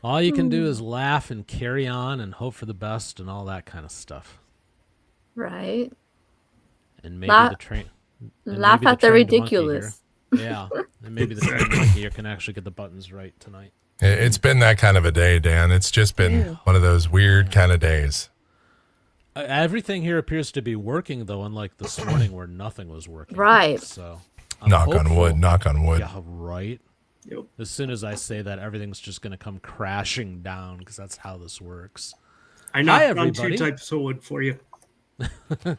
All you can do is laugh and carry on and hope for the best and all that kind of stuff. Right. And maybe the train... Laugh at the ridiculous. Yeah, and maybe the train monkey here can actually get the buttons right tonight. It's been that kind of a day, Dan. It's just been one of those weird kind of days. Everything here appears to be working, though, unlike this morning where nothing was working. Right. So, knock on wood. Yeah, right. Yep. As soon as I say that, everything's just going to come crashing down because that's how this works. I knocked on 2 types of wood for you.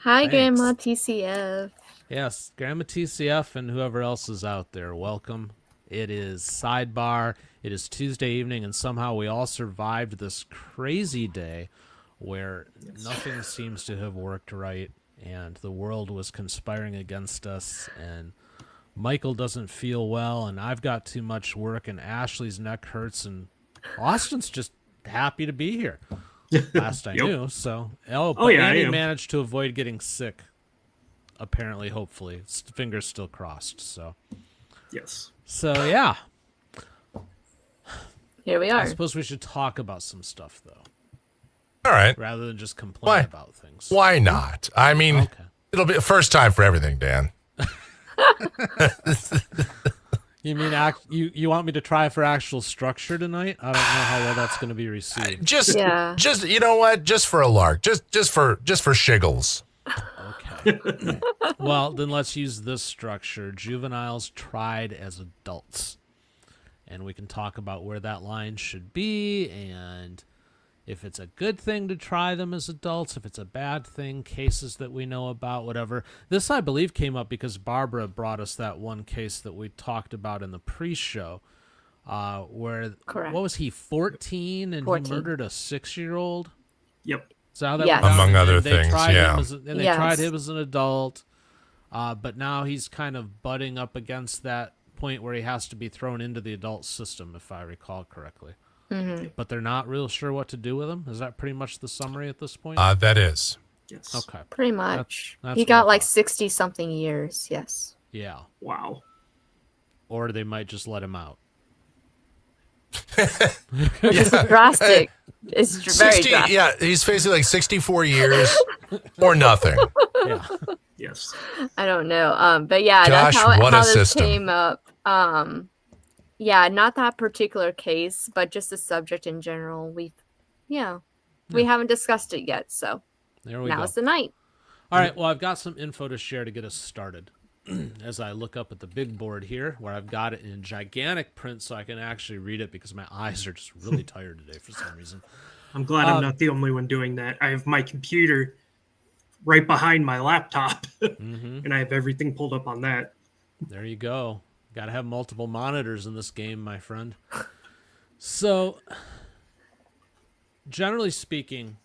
Hi, Grandma TCF. Yes, Grandma TCF and whoever else is out there, welcome. It is Sidebar. It is Tuesday evening, and somehow we all survived this crazy day where nothing seems to have worked right, and the world was conspiring against us, and Michael doesn't feel well, and I've got too much work, and Ashley's neck hurts, and Austin's just happy to be here. Last I knew, so... Andy managed to avoid getting sick, apparently, hopefully. Fingers still crossed, so... Yes. So, yeah. Here we are. I suppose we should talk about some stuff, though. All right. Rather than just complain about things. Why not? I mean, it'll be a first time for everything, Dan. You mean you want me to try for actual structure tonight? I don't know how well that's going to be received. Just you know what? Just for a lark. Just for shiggles. Okay. Well, then let's use this structure. Juveniles tried as adults. And we can talk about where that line should be and if it's a good thing to try them as adults, if it's a bad thing, cases that we know about, whatever. This, I believe, came up because Barbara brought us that one case that we talked about in the pre-show where, Correct. What was he, 14, and 14. He murdered a 6-year-old? Yep. So how that Yes. Among other things, yeah. They tried him as an adult, but now he's kind of butting up against that point where he has to be thrown into the adult system, if I recall correctly. Mm-hmm. But they're not real sure what to do with him? Is that pretty much the summary at this point? That is. Yes. Okay. Pretty much. That's he got like 60-something years, yes. Yeah. Wow. Or they might just let him out. Which is drastic. It's very drastic. Yeah, he's facing like 64 years or nothing. Yeah. Yes. I don't know. But yeah, Gosh, that's how this system. came up. Yeah, not that particular case, but just the subject in general. We haven't discussed it yet, so there we go. Now's the night. All right, well, I've got some info to share to get us started. As I look up at the big board here, where I've got it in gigantic print so I can actually read it because my eyes are just really tired today for some reason. I'm glad I'm not the only one doing that. I have my computer right behind my laptop, and I have everything pulled up on that. There you go. Got to have multiple monitors in this game, my friend. So, generally speaking,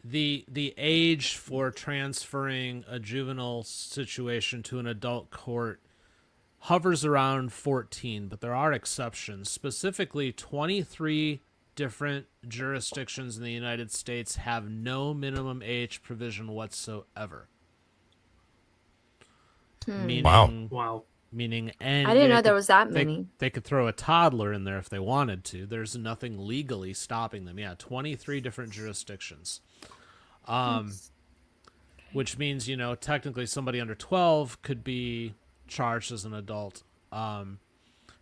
the age for transferring a juvenile situation to an adult court hovers around 14, but there are exceptions. Specifically, 23 different jurisdictions in the United States have no minimum age provision whatsoever. Meaning, Wow. Meaning, I didn't know there was that many. They could throw a toddler in there if they wanted to. There's nothing legally stopping them. Yeah, 23 different jurisdictions. Which means, technically somebody under 12 could be charged as an adult.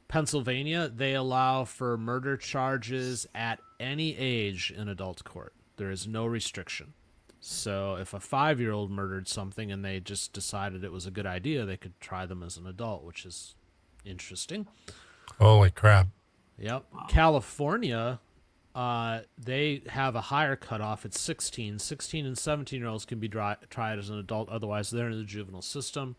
Pennsylvania, they allow for murder charges at any age in adult court. There is no restriction. So if a 5-year-old murdered something and they just decided it was a good idea, they could try them as an adult, which is interesting. Holy crap. Yep. Wow. California, they have a higher cutoff. It's 16. 16 and 17-year-olds can be tried as an adult. Otherwise, they're in the juvenile system.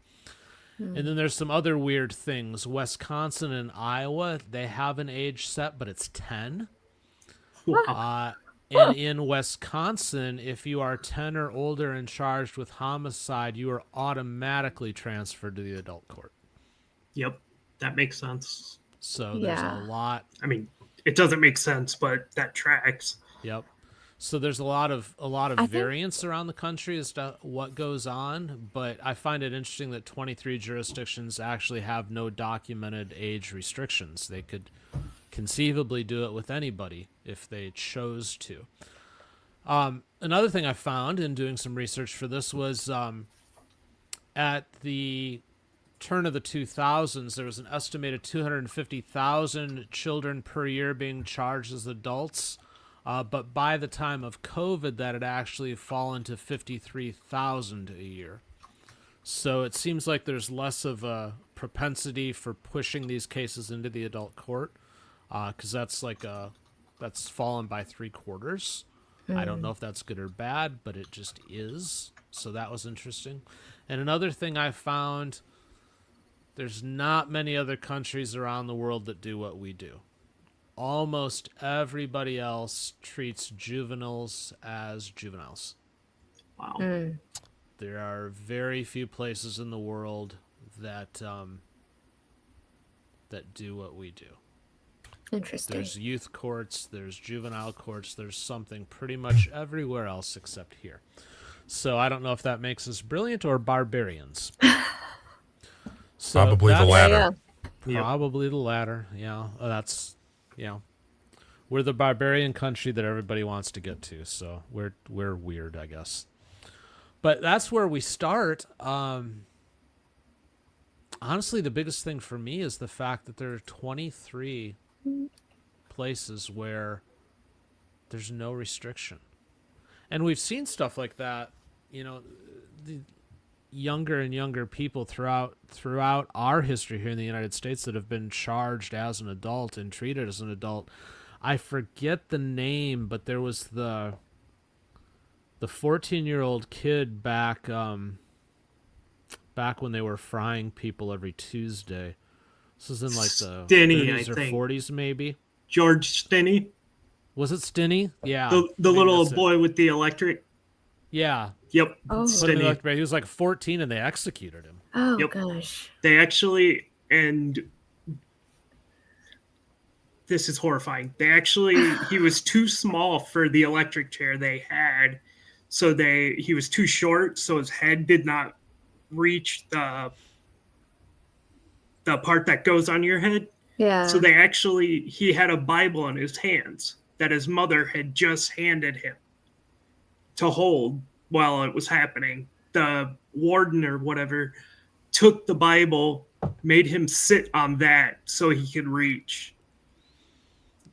And then there's some other weird things. Wisconsin and Iowa, they have an age set, but it's 10. Wow. And in Wisconsin, if you are 10 or older and charged with homicide, you are automatically transferred to the adult court. Yep, that makes sense. So there's a lot. I mean, it doesn't make sense, but that tracks. Yep. So there's a lot of variance around the country as to what goes on, but I find it interesting that 23 jurisdictions actually have no documented age restrictions. They could conceivably do it with anybody if they chose to. Another thing I found in doing some research for this was at the turn of the 2000s, there was an estimated 250,000 children per year being charged as adults. But by the time of COVID, that had actually fallen to 53,000 a year. So it seems like there's less of a propensity for pushing these cases into the adult court, because that's fallen by 3/4. I don't know if that's good or bad, but it just is. So that was interesting. And another thing I found, there's not many other countries around the world that do what we do. Almost everybody else treats juveniles as juveniles. Wow. There are very few places in the world that that do what we do. Interesting. There's youth courts, there's juvenile courts, there's something pretty much everywhere else except here. So I don't know if that makes us brilliant or barbarians. So Probably the latter. Yeah. Probably the latter. Yeah, we're the barbarian country that everybody wants to get to. So we're weird, I guess. But that's where we start. Honestly, the biggest thing for me is the fact that there are 23 places where there's no restriction. And we've seen stuff like that, the younger and younger people throughout our history here in the United States that have been charged as an adult and treated as an adult. I forget the name, but there was the 14-year-old kid back when they were frying people every Tuesday. This was in like the Stinney, 30s I or think. 40s maybe. George Stinney, Was it Stinney? Yeah. the Maybe little that's it. boy with the electric. Yeah. Yep. Oh. Put him in Stinney. electric- He was like 14 and they executed him. Oh Yep. gosh. They actually, and this is horrifying. He was too small for the electric chair they had. So he was too short. So his head did not reach the part that goes on your head. Yeah. So he had a Bible in his hands that his mother had just handed him to hold while it was happening. The warden or whatever took the Bible, made him sit on that so he could reach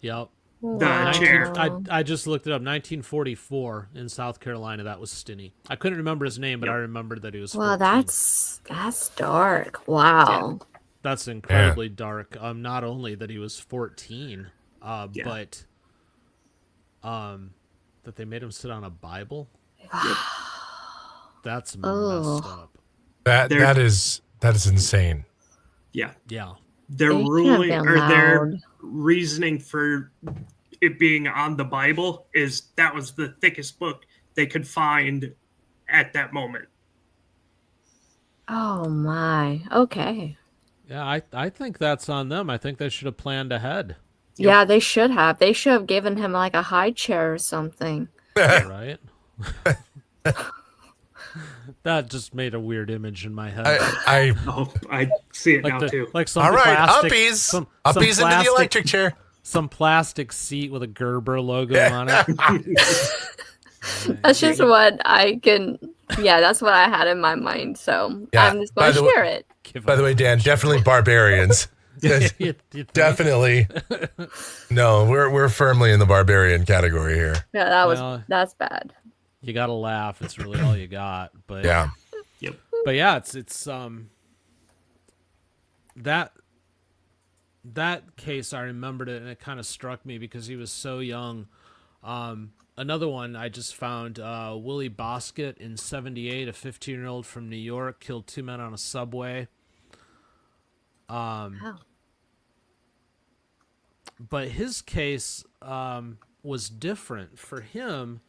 Yep. the chair. I just looked it up. 1944 in South Carolina. That was Stinney. I couldn't remember his name, but I remembered that he was 14. Well, that's dark. Wow. That's incredibly dark. Not only that he was 14, but that they made him sit on a Bible. That's messed up. That is insane. Yeah. Yeah. Their They can't ruling be or their allowed. reasoning for it being on the Bible is that was the thickest book they could find at that moment. Oh my. Okay. Yeah, I think that's on them. I think they should have planned ahead. Yeah, they should have. They should have given him like a high chair or something. Right? That just made a weird image in my head. Oh, I see it now too. Like some All right, plastic, uppies. some Uppies into the electric chair. Some plastic seat with a Gerber logo on it. That's just what I can. Yeah, that's what I had in my mind. So Yeah, I'm just going to share it. By the way, Dan, definitely barbarians. Yes, You think? definitely. No, we're firmly in the barbarian category here. Yeah, Well, that's bad. You gotta laugh. It's really all you got. But Yeah. But yeah, it's that case I remembered it and it kind of struck me because he was so young. Another one I just found, Willie Bosket in 78, a 15-year-old from New York, killed 2 men on a subway. Wow. But his case was different. For him,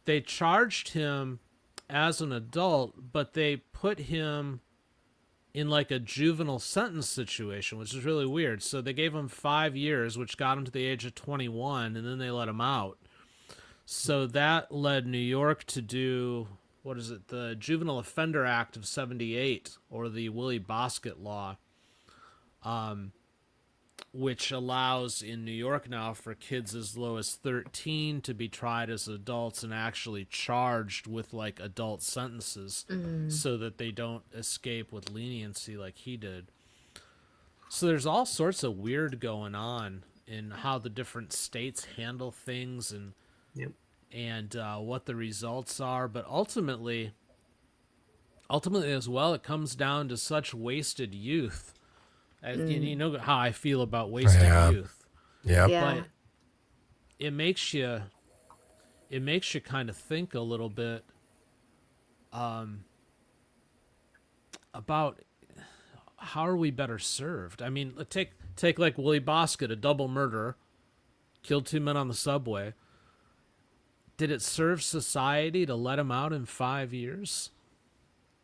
they charged him as an adult, but they put him in like a juvenile sentence situation, which is really weird. So they gave him 5 years, which got him to the age of 21, and then they let him out. So that led New York to do, the Juvenile Offender Act of 78, or the Willie Bosket Law, which allows in New York now for kids as low as 13 to be tried as adults and actually charged with like adult sentences so that they don't escape with leniency like he did. So there's all sorts of weird going on in how the different states handle things and Yep. and what the results are, but ultimately as well, it comes down to such wasted youth. You know how I feel about wasted youth. Yep. Yeah. But it makes you kind of think a little bit about how are we better served. I mean, take like Willie Bosket, a double murderer, killed 2 men on the subway. Did it serve society to let him out in 5 years?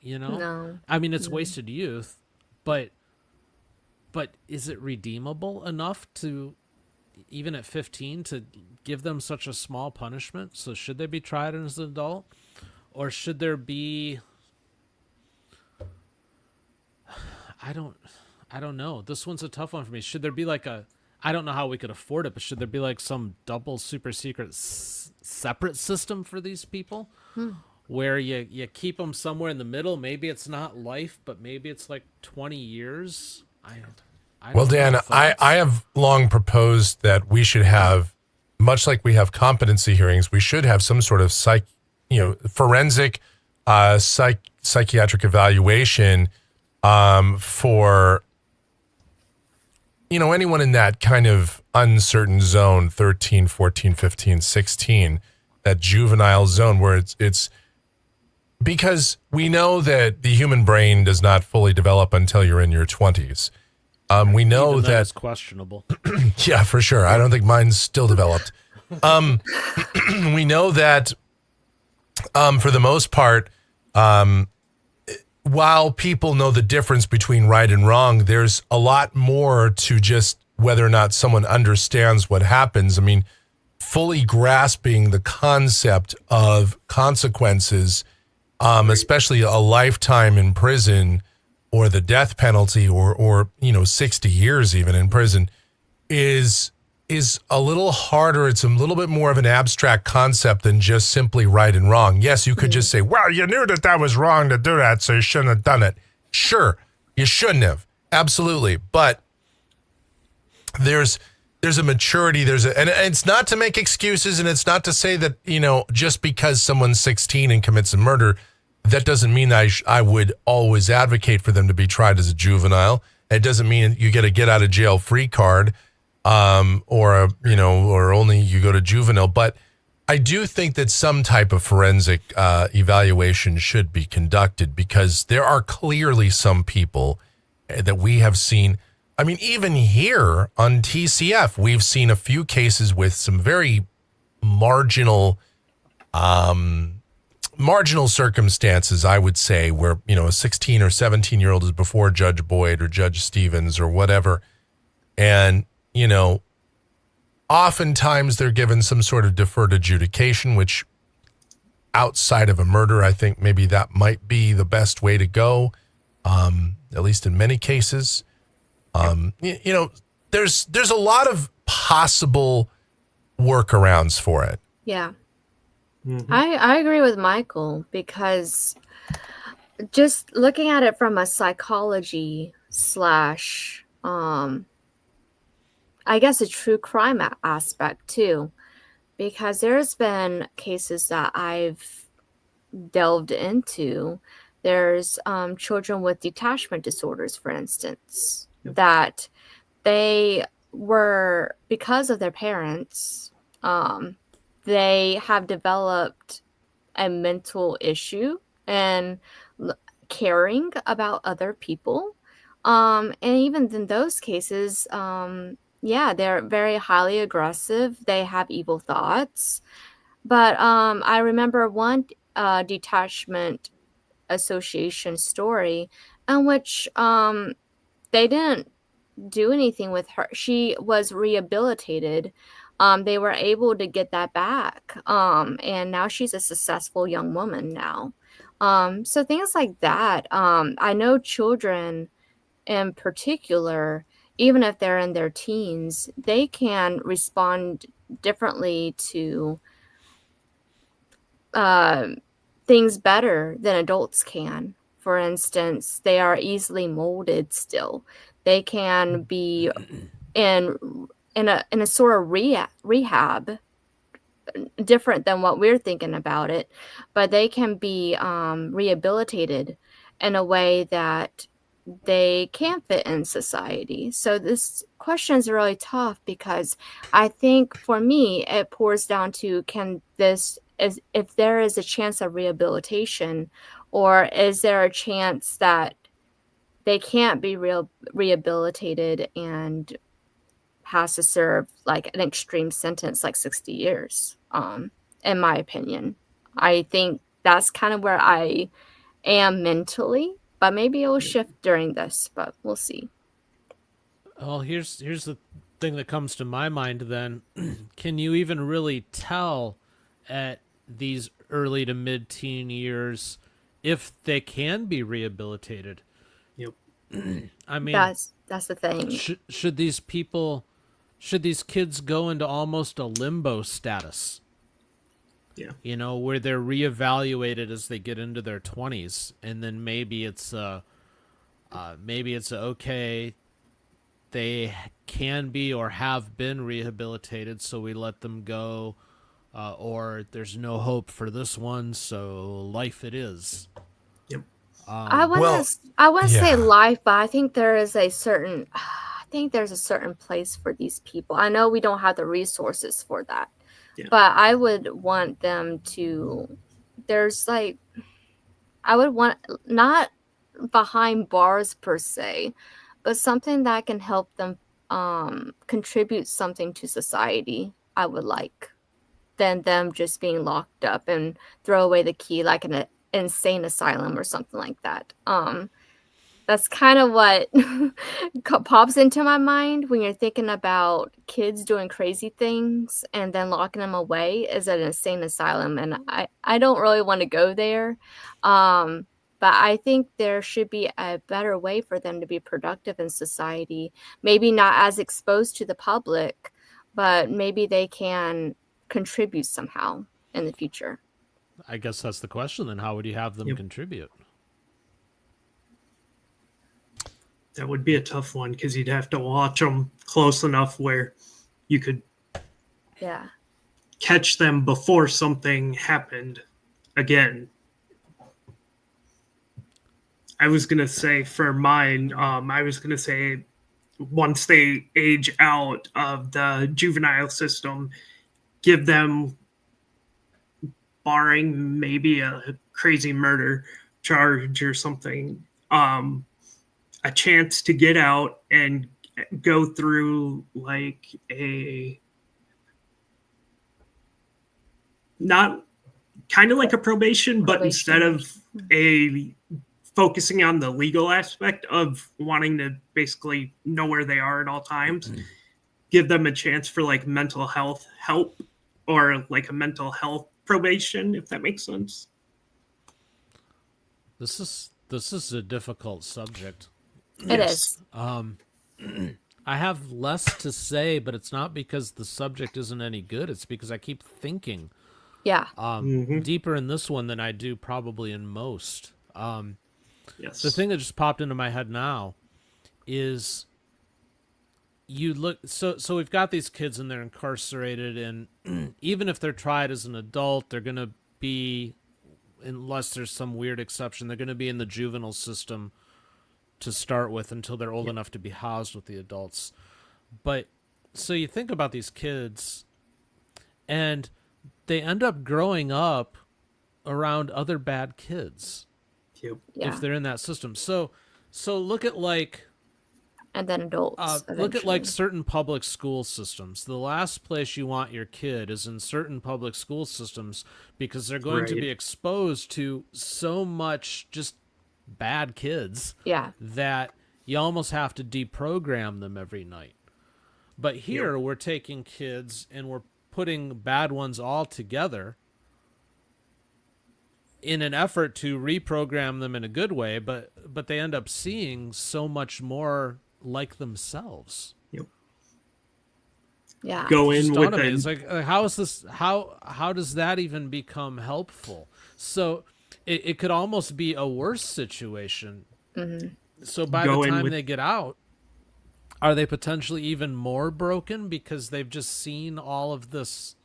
You know? No. I mean, it's wasted youth, but is it redeemable enough to, even at 15, to give them such a small punishment? So should they be tried as an adult? Or should there be, I don't know. This one's a tough one for me. Should there be like I don't know how we could afford it, but should there be like some double super secret separate system for these people? Where you keep them somewhere in the middle? Maybe it's not life, but maybe it's like 20 years. I Well, don't Dan, know, I thoughts? have long proposed that we should have, much like we have competency hearings, we should have some sort of forensic psychiatric evaluation for anyone in that kind of uncertain zone, 13, 14, 15, 16, that juvenile zone where it's because we know that the human brain does not fully develop until you're in your 20s. We know Even that is questionable. yeah, for sure. I don't think mine's still developed. We know that for the most part, while people know the difference between right and wrong, there's a lot more to just whether or not someone understands what happens. I mean, fully grasping the concept of consequences, especially a lifetime in prison or the death penalty or 60 years even in prison is a little harder. It's a little bit more of an abstract concept than just simply right and wrong. Yes, you could just say, well, you knew that was wrong to do that, so you shouldn't have done it. Sure, you shouldn't have. Absolutely. But there's a maturity, and it's not to make excuses, and it's not to say that, just because someone's 16 and commits a murder, that doesn't mean I would always advocate for them to be tried as a juvenile. It doesn't mean you get a get out of jail free card, or only you go to juvenile. But I do think that some type of forensic evaluation should be conducted, because there are clearly some people that we have seen. I mean, even here on TCF, we've seen a few cases with some very marginal circumstances, I would say, where, a 16 or 17-year-old is before Judge Boyd or Judge Stevens or whatever. And, oftentimes they're given some sort of deferred adjudication, which outside of a murder, I think maybe that might be the best way to go, at least in many cases. There's a lot of possible workarounds for it. Yeah. I agree with Michael, because just looking at it from a psychology slash, I guess a true crime aspect too, because there's been cases that I've delved into. There's children with detachment disorders, for instance, that they were, because of their parents, they have developed a mental issue and caring about other people. And even in those cases, they're very highly aggressive. They have evil thoughts. But I remember one detachment association story in which they didn't do anything with her. She was rehabilitated. They were able to get that back. And now she's a successful young woman now. So things like that. I know children in particular, even if they're in their teens, they can respond differently to things better than adults can. For instance, they are easily molded still. They can be in a sort of rehab, different than what we're thinking about it, but they can be rehabilitated in a way that they can fit in society. So this question is really tough because I think for me it pours down to if there is a chance of rehabilitation, or is there a chance that they can't be rehabilitated and has to serve like an extreme sentence like 60 years, in my opinion. I think that's kind of where I am mentally, but maybe it will shift during this, but we'll see. Well, here's the thing that comes to my mind then. Can you even really tell at these early to mid-teen years if they can be rehabilitated? Yep. I mean, That's the thing. should these kids go into almost a limbo status? Yeah. You know, where they're reevaluated as they get into their 20s, and then maybe it's okay, they can be or have been rehabilitated, so we let them go, or there's no hope for this one, so life it is. Yep. I Well, wouldn't say yeah. life, but I think there's a certain place for these people. I know we don't have the resources for that. Yeah. But I would want them to, I would want, not behind bars per se, but something that can help them contribute something to society. I would like, than them just being locked up and throw away the key like an insane asylum or something like that. That's kind of what pops into my mind when you're thinking about kids doing crazy things and then locking them away is an insane asylum. And I don't really want to go there. But I think there should be a better way for them to be productive in society. Maybe not as exposed to the public, but maybe they can contribute somehow in the future. I guess that's the question then. How would you have them contribute? That would be a tough one because you'd have to watch them close enough where you could catch them before something happened again. I was going to say for mine, I was going to say once they age out of the juvenile system, give them, barring maybe a crazy murder charge or something, a chance to get out and go through like a, not kind of like a probation, but instead of focusing on the legal aspect of wanting to basically know where they are at all times, give them a chance for like mental health help or like a mental health probation, if that makes sense. This is a difficult subject. It is. I have less to say, but it's not because the subject isn't any good. It's because I keep thinking deeper in this one than I do probably in most. Yes. The thing that just popped into my head now is you look, so we've got these kids and they're incarcerated, and even if they're tried as an adult, they're going to be, unless there's some weird exception, they're going to be in the juvenile system to start with until they're old enough to be housed with the adults. But so you think about these kids and they end up growing up around other bad kids if they're in that system. So look at like, and then adults. Look at like certain public school systems. The last place you want your kid is in certain public school systems because they're going to be exposed to so much just bad kids that you almost have to deprogram them every night. But here we're taking kids and we're putting bad ones all together in an effort to reprogram them in a good way, but they end up seeing so much more like themselves. Yep. Yeah. Go Just in dawned with on me. an It's like, how is this? How does that even become helpful? So it could almost be a worse situation. Hmm. So by the go in time with they get out, are they potentially even more broken because they've just seen all of this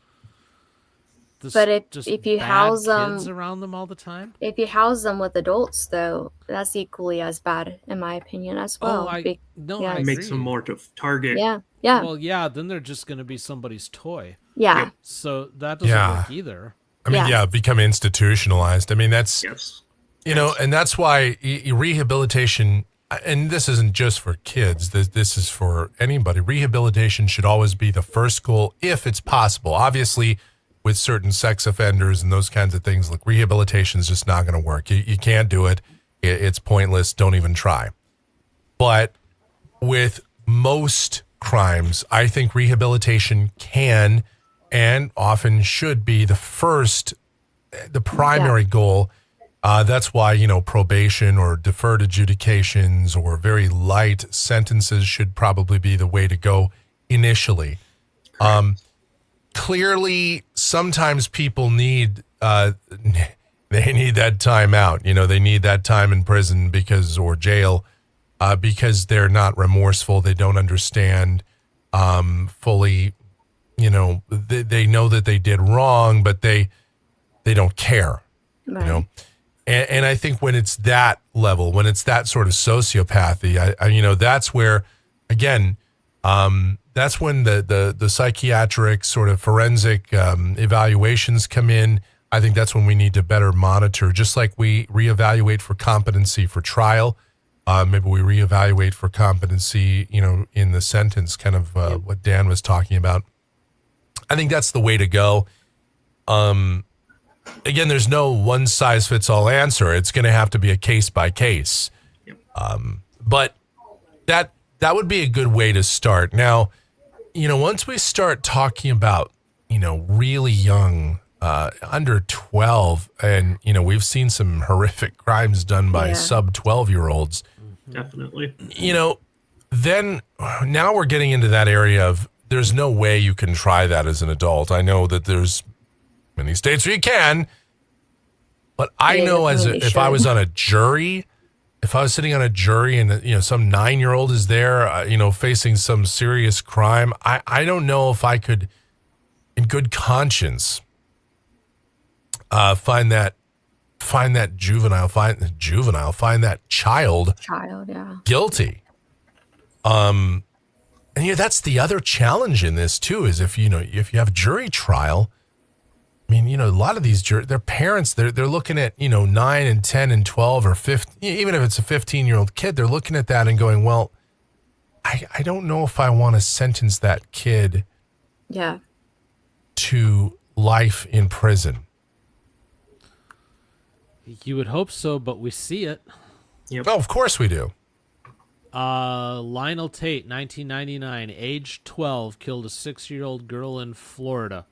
But just if you bad house kids them, around them all the time? if you house them with adults, though, that's equally as bad, in my opinion, as Oh, well. I Yes. makes them agree. more to target. Yeah. Yeah. Well, yeah, then they're just going to be somebody's toy. Yeah. Yep. So that doesn't Yeah. work either. I mean, Yes. yeah, become institutionalized. I mean, that's, Yes. you know, and that's why rehabilitation, and this isn't just for kids, this is for anybody. Rehabilitation should always be the first goal if it's possible. Obviously, with certain sex offenders and those kinds of things, like rehabilitation is just not going to work. You can't do it. It's pointless. Don't even try. But with most crimes, I think rehabilitation can and often should be the primary goal. That's why, you know, probation or deferred adjudications or very light sentences should probably be the way to go initially. Clearly, sometimes people need they need that time out. You know, they need that time in prison or jail because they're not remorseful. They don't understand fully. You know, they know that they did wrong, but they don't care. Right. You know, and I think when it's that level, when it's that sort of sociopathy, I you know, that's where, again, that's when the psychiatric sort of forensic evaluations come in. I think that's when we need to better monitor, just like we reevaluate for competency for trial. Maybe we reevaluate for competency, you know, in the sentence, kind of what Dan was talking about. I think that's the way to go. Again, there's no one size fits all answer. It's going to have to be a case by case. But that would be a good way to start. Now, you know, once we start talking about, you know, really young, under 12, and, you know, we've seen some horrific crimes done by sub 12-year-olds. Definitely. You know, then now we're getting into that area of there's no way you can try that as an adult. I know that there's many states where you can, but I know if I was on a jury, if I was sitting on a jury and, you know, some 9-year-old is there, you know, facing some serious crime, I don't know if I could, in good conscience, find that child guilty. And yeah, that's the other challenge in this too, is if you have jury trial, I mean, you know, a lot of these their parents, they're looking at, you know, 9 and 10 and 12 or 15, even if it's a 15-year-old kid, they're looking at that and going, well, I don't know if I want to sentence that kid to life in prison. You would hope so, but we see it. Yep. Oh, of course we do. Lionel Tate, 1999, age 12, killed a 6-year-old girl in Florida.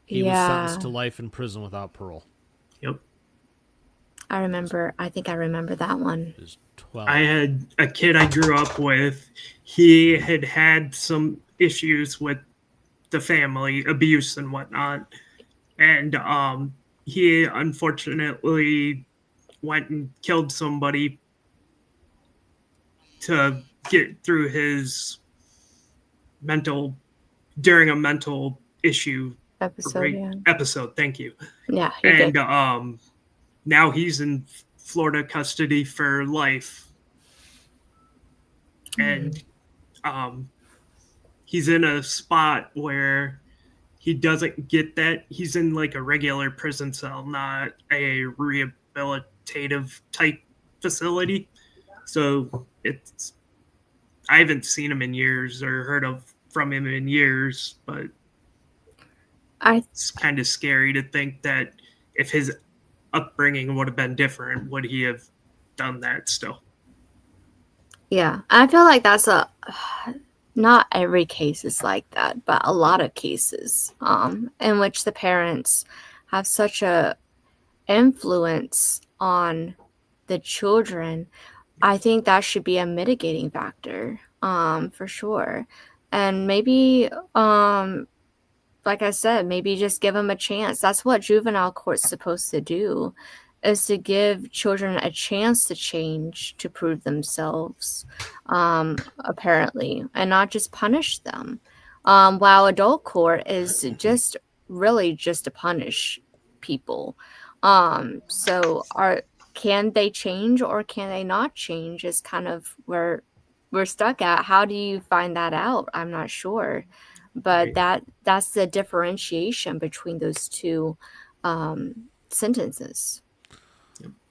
He was sentenced to life in prison without parole. Yep. I think I remember that one. He was 12. I had a kid I grew up with. He had some issues with the family, abuse and whatnot. And he unfortunately went and killed somebody to get through his during a mental issue episode. Thank you. Yeah. And now he's in Florida custody for life. And he's in a spot where he doesn't get that. He's in like a regular prison cell, not a rehabilitative type facility. So I haven't seen him in years or heard from him in years, but it's kind of scary to think that if his upbringing would have been different, would he have done that still? Yeah, I feel like that's not every case is like that, but a lot of cases in which the parents have such a influence on the children, I think that should be a mitigating factor, for sure. And maybe, like I said, maybe just give them a chance. That's what juvenile court's supposed to do, is to give children a chance to change, to prove themselves, apparently, and not just punish them. While adult court is just really just to punish people. Can they change or can they not change is kind of where we're stuck at. How do you find that out? I'm not sure. But that's the differentiation between those two sentences.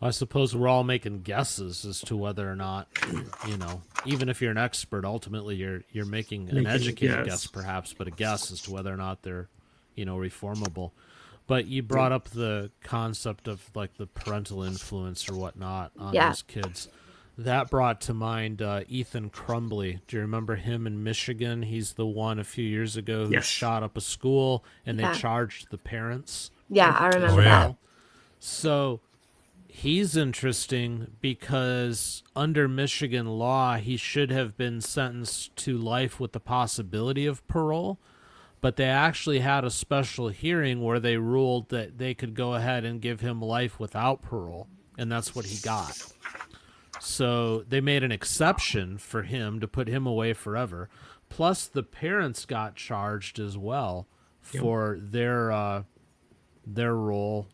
I suppose we're all making guesses as to whether or not, even if you're an expert, ultimately you're making an educated guess perhaps, but a guess as to whether or not they're, reformable. But you brought up the concept of like the parental influence or whatnot on those kids. That brought to mind Ethan Crumbly. Do you remember him in Michigan? He's the one a few years ago who shot up a school, and they charged the parents. Yeah, I remember that. So he's interesting because under Michigan law, he should have been sentenced to life with the possibility of parole. But they actually had a special hearing where they ruled that they could go ahead and give him life without parole, and that's what he got. So they made an exception for him to put him away forever. Plus, the parents got charged as well for their role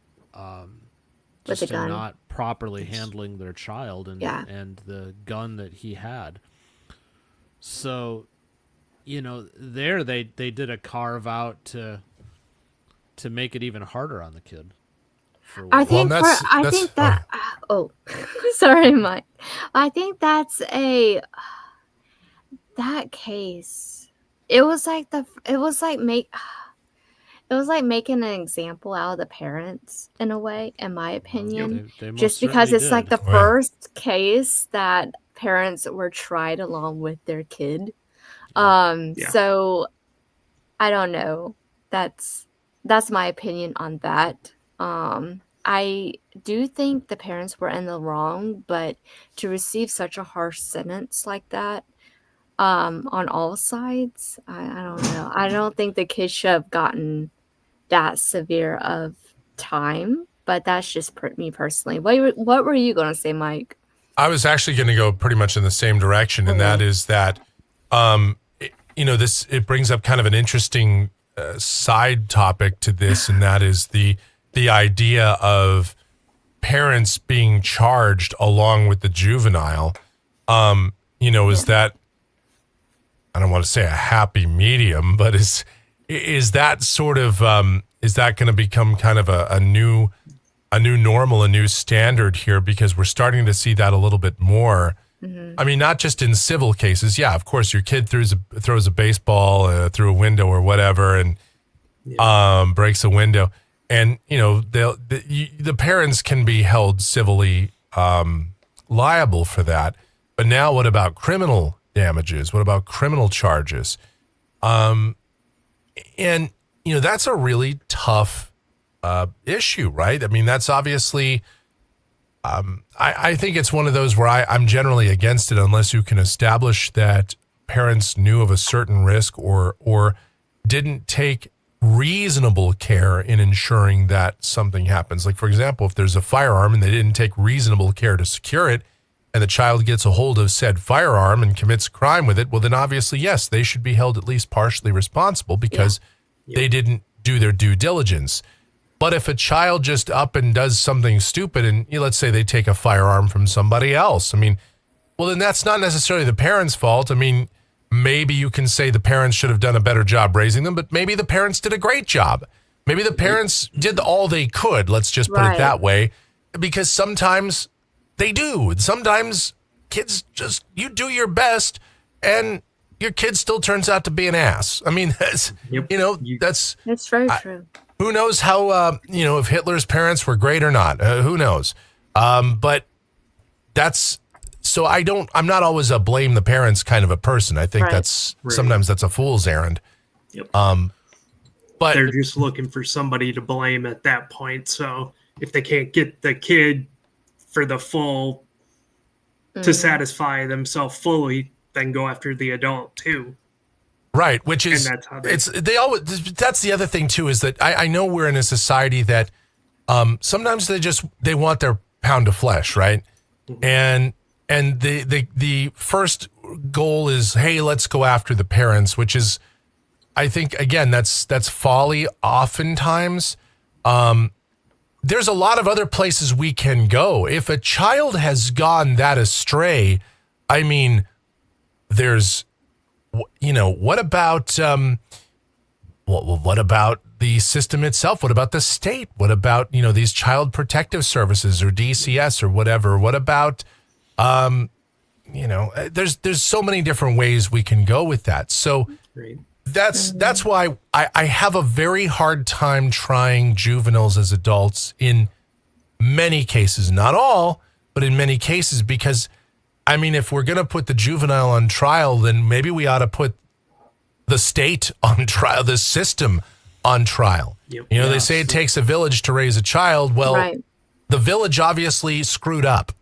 just in not properly handling their child and the gun that he had. So, there they did a carve out to make it even harder on the kid. Sorry, Mike. I think that's that case. It was like making an example out of the parents in a way, in my opinion. Just because it's like the first case that parents were tried along with their kid. So I don't know. That's my opinion on that. I do think the parents were in the wrong, but to receive such a harsh sentence like that, on all sides, I don't know. I don't think the kids should have gotten that severe of time, but that's just me personally. What were you going to say, Mike? I was actually going to go pretty much in the same direction, and that is that, it brings up kind of an interesting side topic to this, and that is the idea of parents being charged along with the juvenile. Is that, I don't want to say a happy medium, but is that sort of is that going to become kind of a new normal, a new standard here? Because we're starting to see that a little bit more. Mm-hmm. I mean, not just in civil cases. Yeah, of course, your kid throws a baseball through a window or whatever, and breaks a window, and the parents can be held civilly liable for that. But now, what about criminal damages? What about criminal charges? And that's a really tough issue, right? I mean, that's obviously. I think it's one of those where I'm generally against it unless you can establish that parents knew of a certain risk or didn't take reasonable care in ensuring that something happens. Like, for example, if there's a firearm and they didn't take reasonable care to secure it and the child gets a hold of said firearm and commits a crime with it, well, then obviously, yes, they should be held at least partially responsible because they didn't do their due diligence. But if a child just up and does something stupid and let's say they take a firearm from somebody else, I mean, well, then that's not necessarily the parents' fault. I mean, maybe you can say the parents should have done a better job raising them, but maybe the parents did a great job. Maybe the parents did all they could. Let's just put it that way, because sometimes they do. Sometimes kids you do your best and your kid still turns out to be an ass. I mean, that's very true. Who knows how, if Hitler's parents were great or not, who knows? But I'm not always a blame the parents kind of a person. I think sometimes that's a fool's errand. Yep. But they're just looking for somebody to blame at that point. So if they can't get the kid for the full to satisfy themselves fully, then go after the adult too. Right, which is And that's how that's the other thing too, is that I know we're in a society that sometimes they want their pound of flesh, right? And the first goal is, hey, let's go after the parents, which is, I think, again, that's folly oftentimes. There's a lot of other places we can go. If a child has gone that astray, I mean, there's, what about what about the system itself? What about the state? What about, these child protective services or DCS or whatever? What about, there's so many different ways we can go with that. So that's why I have a very hard time trying juveniles as adults in many cases, not all, but in many cases, because I mean, if we're going to put the juvenile on trial, then maybe we ought to put the state on trial, the system on trial. Yep. They say it takes a village to raise a child. Well, the village obviously screwed up.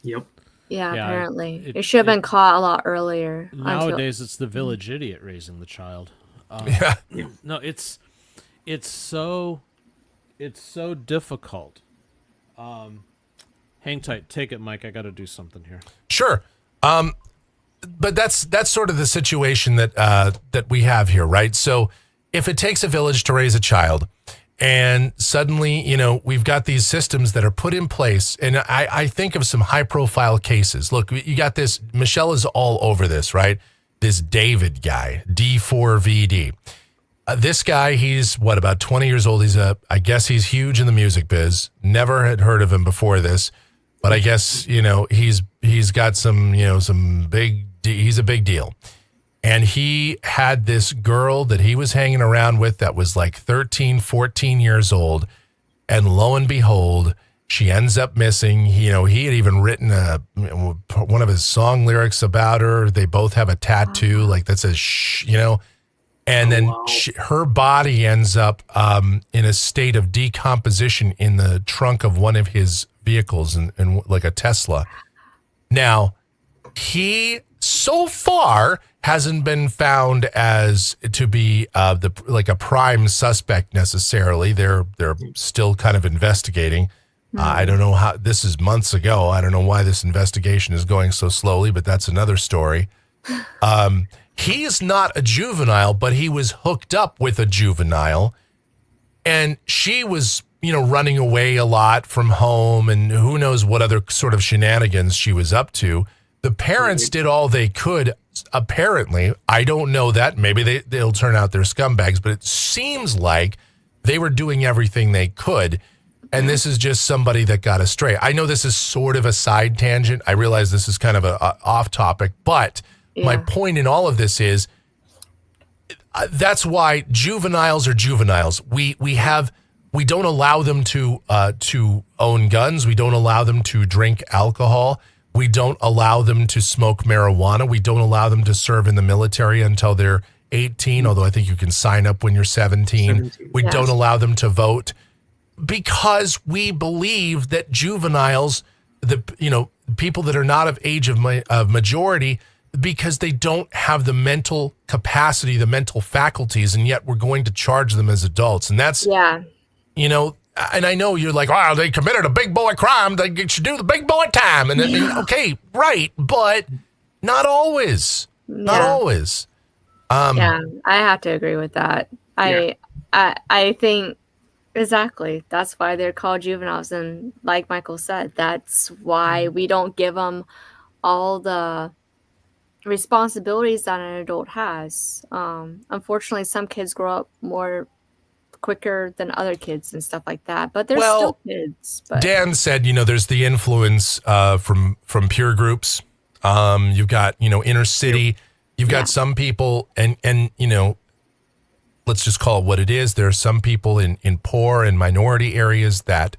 Yep. Yeah, apparently. It should have been caught a lot earlier. Nowadays, it's the village idiot raising the child. No, it's so difficult. Hang tight. Take it, Mike. I got to do something here. Sure. But that's sort of the situation that we have here, right? So if it takes a village to raise a child, and suddenly, we've got these systems that are put in place, and I think of some high-profile cases. Look, you got this. Michelle is all over this, right? This David guy, D4VD. This guy, he's about 20 years old. I guess he's huge in the music biz. Never had heard of him before this. But I guess, he's got some big, he's a big deal. And he had this girl that he was hanging around with that was like 13, 14 years old. And lo and behold, she ends up missing. He had even written one of his song lyrics about her. They both have a tattoo like that says, shh, And then her body ends up in a state of decomposition in the trunk of one of his vehicles, in like a Tesla. Now, he so far hasn't been found as to be like a prime suspect necessarily. They're still kind of investigating. I don't know how. This is months ago. I don't know why this investigation is going so slowly, but that's another story. He is not a juvenile, but he was hooked up with a juvenile, and she was, running away a lot from home, and who knows what other sort of shenanigans she was up to. The parents did all they could, apparently. I don't know that. Maybe they'll turn out they're scumbags, but it seems like they were doing everything they could, and this is just somebody that got astray. I know this is sort of a side tangent. I realize this is kind of a off topic, but my point in all of this is that's why juveniles are juveniles. We don't allow them to own guns. We don't allow them to drink alcohol. We don't allow them to smoke marijuana. We don't allow them to serve in the military until they're 18, although I think you can sign up when you're 17. We don't allow them to vote because we believe that juveniles, people that are not of age of majority, because they don't have the mental capacity, the mental faculties, and yet we're going to charge them as adults. And that's, and I know you're like, wow, they committed a big boy crime. They should do the big boy time. And okay, right. But not always. Not always. I have to agree with that. I think exactly. That's why they're called juveniles. And like Michael said, that's why we don't give them all the responsibilities that an adult has. Unfortunately, some kids grow up more quicker than other kids and stuff like that, but they're still kids. But Dan said, there's the influence from peer groups. You've got, inner city. You've got some people, and let's just call it what it is. There are some people in poor and minority areas that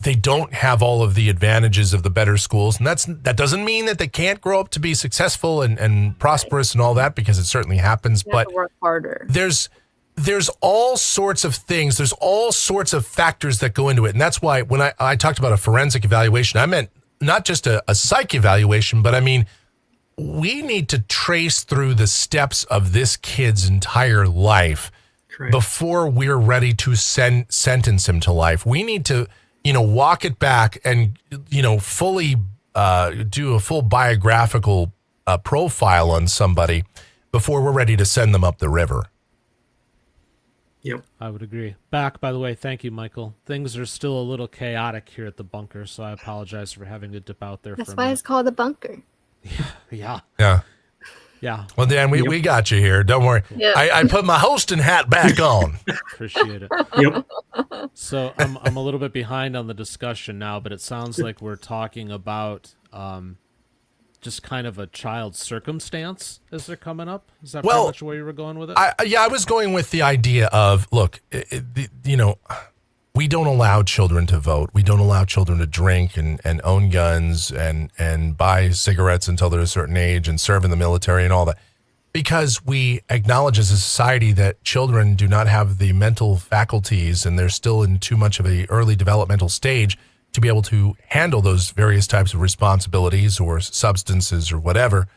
they don't have all of the advantages of the better schools. And that doesn't mean that they can't grow up to be successful and prosperous and all that, because it certainly happens. you have But to work harder. there's all sorts of things. There's all sorts of factors that go into it. And that's why when I talked about a forensic evaluation, I meant not just a psych evaluation, but I mean, we need to trace through the steps of this kid's entire life Correct. before we're ready to sentence him to life. We need to, walk it back and, fully do a full biographical profile on somebody before we're ready to send them up the river. Yep. I would agree. Back, by the way, thank you, Michael. Things are still a little chaotic here at the bunker, so I apologize for having to dip out there That's for a why minute. it's called the bunker. Yeah. Yeah. Well, Dan, we got you here. Don't worry. Yep. I put my hosting hat back on. Appreciate it. Yep. So I'm a little bit behind on the discussion now, but it sounds like we're talking about just kind of a child's circumstance as they're coming up. Is that pretty much where you were going with it? I was going with the idea of, look, we don't allow children to vote. We don't allow children to drink and own guns and buy cigarettes until they're a certain age and serve in the military and all that. Because we acknowledge as a society that children do not have the mental faculties and they're still in too much of an early developmental stage to be able to handle those various types of responsibilities or substances or whatever.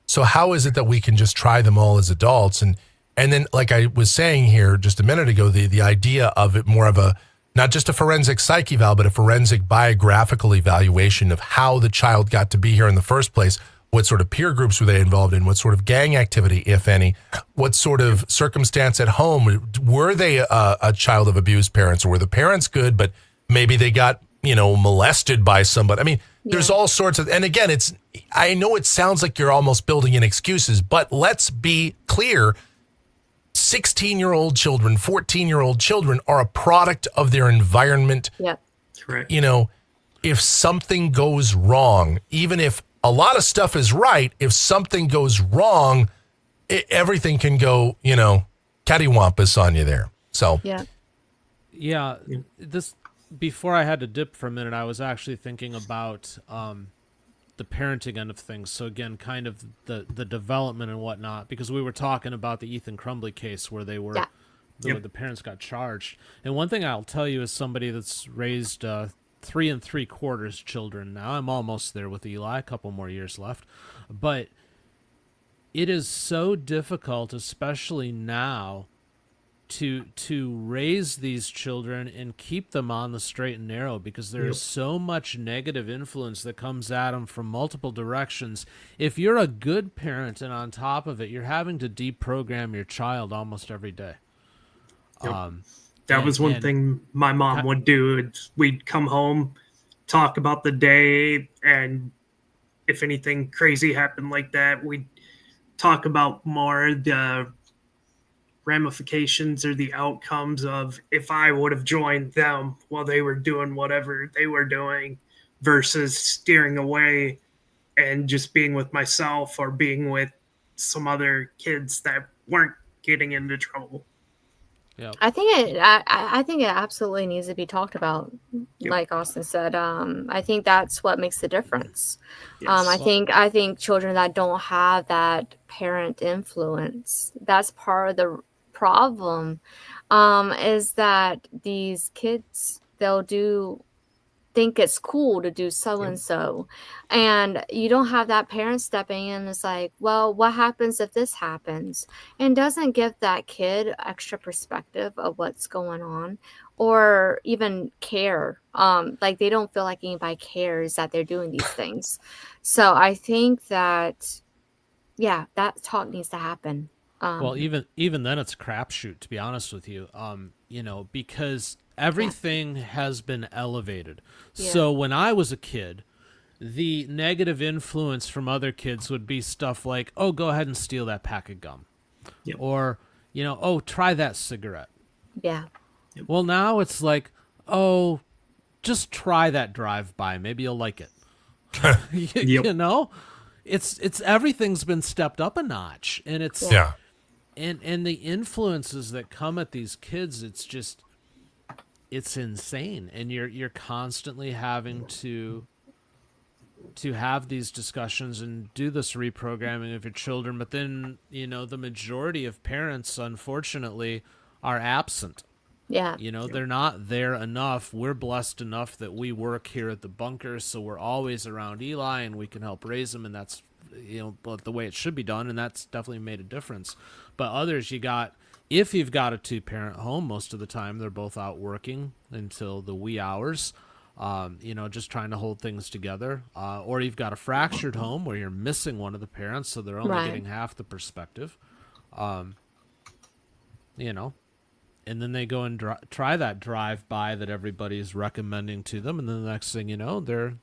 So how is it that we can just try them all as adults? And then, like I was saying here just a minute ago, the idea of it more of a, not just a forensic psych eval, but a forensic biographical evaluation of how the child got to be here in the first place. What sort of peer groups were they involved in? What sort of gang activity, if any? What sort of circumstance at home? Were they a child of abused parents, or were the parents good, but maybe they got, molested by somebody? I mean, there's all sorts of, and again, I know it sounds like you're almost building in excuses, but let's be clear. 16-year-old children, 14-year-old children are a product of their environment. Yep. Correct. If something goes wrong, even if a lot of stuff is right, if something goes wrong, everything can go, cattywampus on you there. So, yeah. This, before I had to dip for a minute, I was actually thinking about the parenting end of things. So again, kind of the development and whatnot, because we were talking about the Ethan Crumbly case where they were, the parents got charged. And one thing I'll tell you as somebody that's raised 3 3/4 children now, I'm almost there with Eli, a couple more years left, but it is so difficult, especially now, to raise these children and keep them on the straight and narrow, because there is so much negative influence that comes at them from multiple directions. If you're a good parent and on top of it, you're having to deprogram your child almost every day. That was one thing my mom would do. We'd come home, talk about the day, and if anything crazy happened like that, we'd talk about more the ramifications or the outcomes of if I would have joined them while they were doing whatever they were doing versus steering away and just being with myself or being with some other kids that weren't getting into trouble. Yeah, I think it absolutely needs to be talked about. Like Austin said, I think that's what makes the difference. Yes. I think children that don't have that parent influence, that's part of the problem, is that these kids, they'll think it's cool to do so and so, and you don't have that parent stepping in. It's like, well, what happens if this happens, and doesn't give that kid extra perspective of what's going on, or even care. Like they don't feel like anybody cares that they're doing these things. So I think that that talk needs to happen. Well, even then, it's a crapshoot, to be honest with you. Because everything has been elevated. Yeah. So when I was a kid, the negative influence from other kids would be stuff like, "Oh, go ahead and steal that pack of gum," or "Oh, try that cigarette." Yeah. Well, now it's like, "Oh, just try that drive-by. Maybe you'll like it." It's everything's been stepped up a notch, and it's and the influences that come at these kids, it's insane, and you're constantly having to have these discussions and do this reprogramming of your children. But then the majority of parents, unfortunately, are absent. Yeah. You know, they're not there enough. We're blessed enough that we work here at the bunker, so we're always around Eli and we can help raise him, and that's, you know, the way it should be done, and that's definitely made a difference. But others, if you've got a two-parent home, most of the time they're both out working until the wee hours, you know, just trying to hold things together. Or you've got a fractured home where you're missing one of the parents, so they're only getting half the perspective. You know, and then they go and try that drive-by that everybody's recommending to them, and then the next thing you know, they're,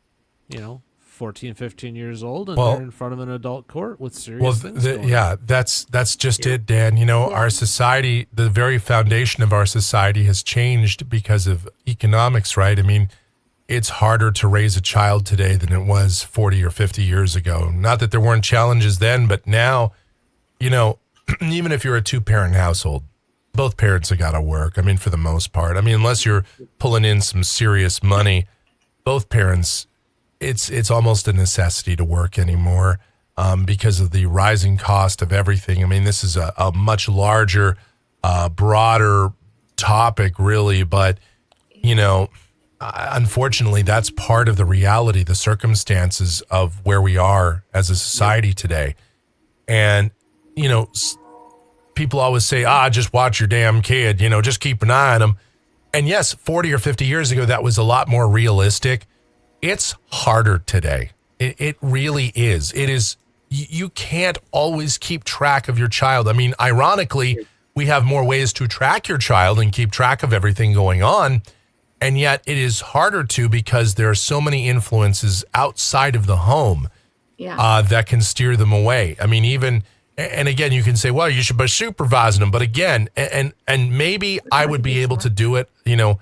you know, 14, 15 years old, and they're in front of an adult court with serious things going on. That's just it, Dan. You know, our society, the very foundation of our society has changed because of economics, right? I mean, it's harder to raise a child today than it was 40 or 50 years ago. Not that there weren't challenges then, but now, you know, even if you're a two-parent household, both parents have got to work. I mean, for the most part. I mean, unless you're pulling in some serious money, both parents, it's almost a necessity to work anymore because of the rising cost of everything. I mean, this is a much larger, broader topic, really. But, you know, unfortunately, that's part of the reality, the circumstances of where we are as a society today. And, you know, people always say, just watch your damn kid, you know, just keep an eye on them. And yes, 40 or 50 years ago, that was a lot more realistic. It's harder today. It really is. It is. You can't always keep track of your child. I mean, ironically, we have more ways to track your child and keep track of everything going on. And yet it is harder to, because there are so many influences outside of the home that can steer them away. I mean, even... And again, you can say, well, you should be supervising them. But again, and maybe I would be able to do it. You know,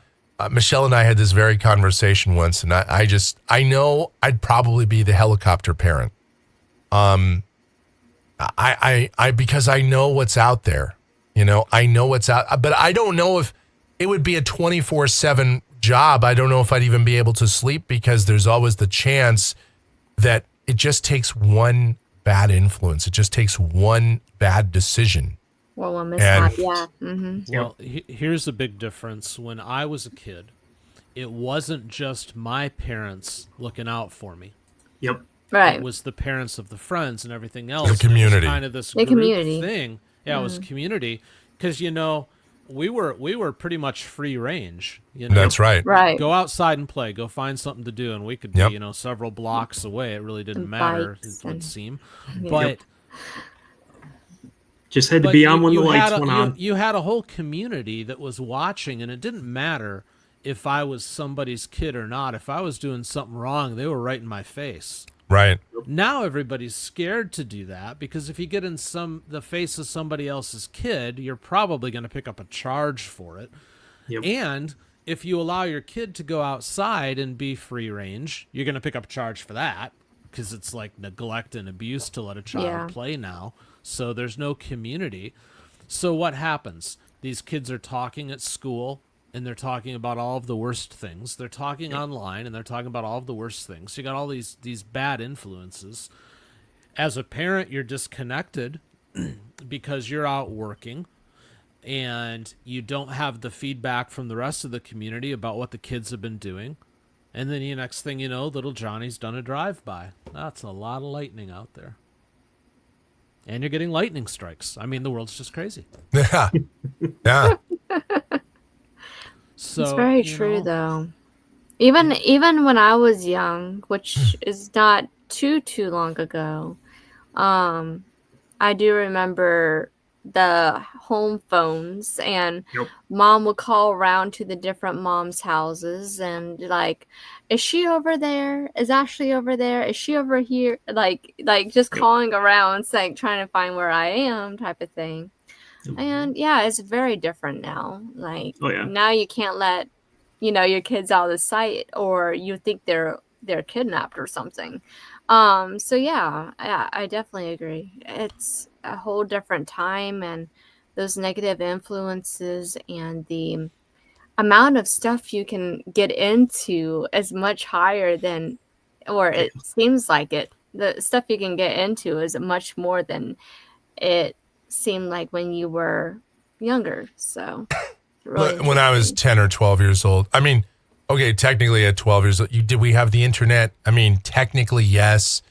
Michelle and I had this very conversation once, and I know I'd probably be the helicopter parent. Because I know what's out there. You know, I know what's out, but I don't know if it would be a 24/7 job. I don't know if I'd even be able to sleep, because there's always the chance that it just takes one bad influence. It just takes one bad decision. Well, one mishap, Mm-hmm. Well, here's the big difference. When I was a kid, it wasn't just my parents looking out for me. Yep. Right. It was the parents of the friends and everything else. The community. It was kind of this group thing. Yeah, it was community. Because, you know, we were pretty much free range. You know? That's right. Right. Go outside and play. Go find something to do, and we could be, you know, several blocks away. It really didn't matter. It would seem, but just had to be on when the lights went on. You had a whole community that was watching, and it didn't matter if I was somebody's kid or not. If I was doing something wrong, they were right in my face. Right. Now everybody's scared to do that, because if you get in the face of somebody else's kid, you're probably going to pick up a charge for it. Yep. And if you allow your kid to go outside and be free range, you're going to pick up a charge for that, because it's like neglect and abuse to let a child play now. So there's no community. So what happens? These kids are talking at school, and they're talking about all of the worst things. They're talking online, and they're talking about all of the worst things. You got all these bad influences. As a parent, you're disconnected because you're out working, and you don't have the feedback from the rest of the community about what the kids have been doing. And then the next thing you know, little Johnny's done a drive-by. That's a lot of lightning out there. And you're getting lightning strikes. I mean, the world's just crazy. Yeah. Yeah. So, it's very true, though. Even when I was young, which is not too long ago, I do remember the home phones, and mom would call around to the different moms' houses and like, is she over there? Is Ashley over there? Is she over here? Like just calling around, saying, trying to find where I am, type of thing. And it's very different now. Like now you can't let, you know, your kids out of the sight, or you think they're kidnapped or something. So I definitely agree. It's a whole different time, and those negative influences and the amount of stuff you can get into is much higher than, or it seems like it. The stuff you can get into is much more than it seemed like when you were younger. So Really When I was interesting. 10 or 12 years old, I mean, okay, technically at 12 years old, did we have the internet? I mean, technically, yes.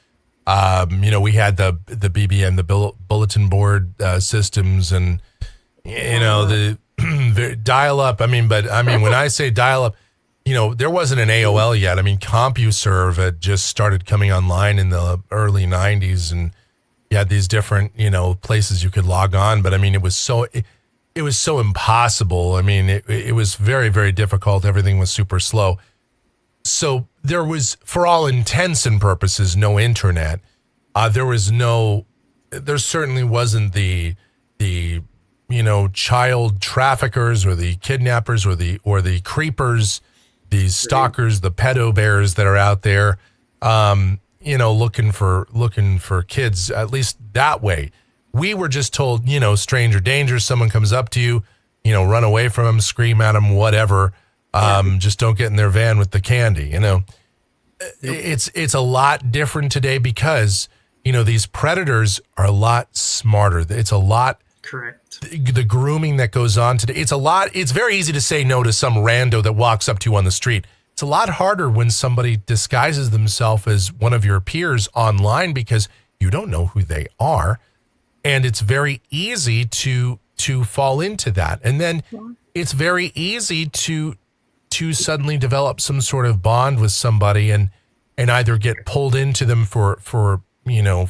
We had the BBM, the bulletin board systems, and the dial up. When I say dial up, there wasn't an AOL yet. I mean, CompuServe had just started coming online in the early 90s, and you had these different, places you could log on. But I mean, it was so impossible. I mean, it was very, very difficult. Everything was super slow. So there was, for all intents and purposes, no internet. There certainly wasn't the child traffickers or the kidnappers or the creepers, these stalkers, the pedo bears that are out there, looking for kids, at least that way. We were just told, stranger danger, someone comes up to you, run away from them, scream at them, whatever. Just don't get in their van with the candy, It's a lot different today because, these predators are a lot smarter. It's a lot. Correct. The grooming that goes on today. It's very easy to say no to some rando that walks up to you on the street. It's a lot harder when somebody disguises themselves as one of your peers online because you don't know who they are. And it's very easy to fall into that. And then it's very easy to suddenly develop some sort of bond with somebody and either get pulled into them for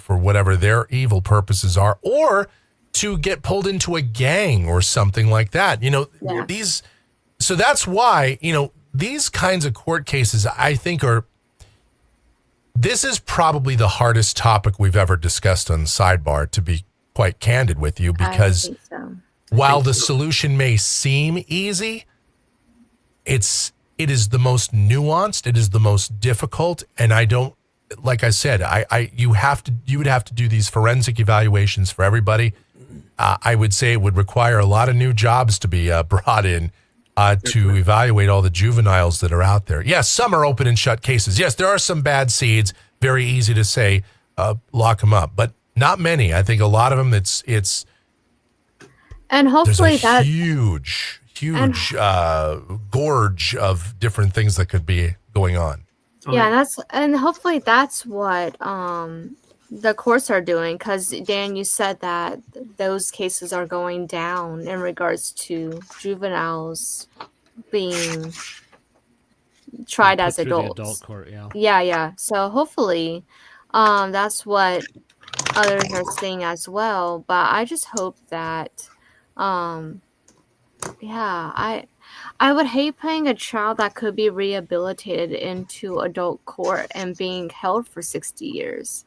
whatever their evil purposes are, or to get pulled into a gang or something like that. So that's why, these kinds of court cases, I think this is probably the hardest topic we've ever discussed on Sidebar, to be quite candid with you, because I think so. while the solution may seem easy, it is the most nuanced, it is the most difficult, and like I said, you would have to do these forensic evaluations for everybody. I would say it would require a lot of new jobs to be brought in to evaluate all the juveniles that are out there. Yes, some are open and shut cases. Yes, there are some bad seeds. Very easy to say, lock them up, but not many. I think a lot of them, it's And hopefully there's a that huge gorge of different things that could be going on. and hopefully that's what the courts are doing, because Dan, you said that those cases are going down in regards to juveniles being tried as Put through the adults. adult court, yeah. Yeah. So hopefully, that's what others are seeing as well. But I just hope that, I would hate putting a child that could be rehabilitated into adult court and being held for 60 years.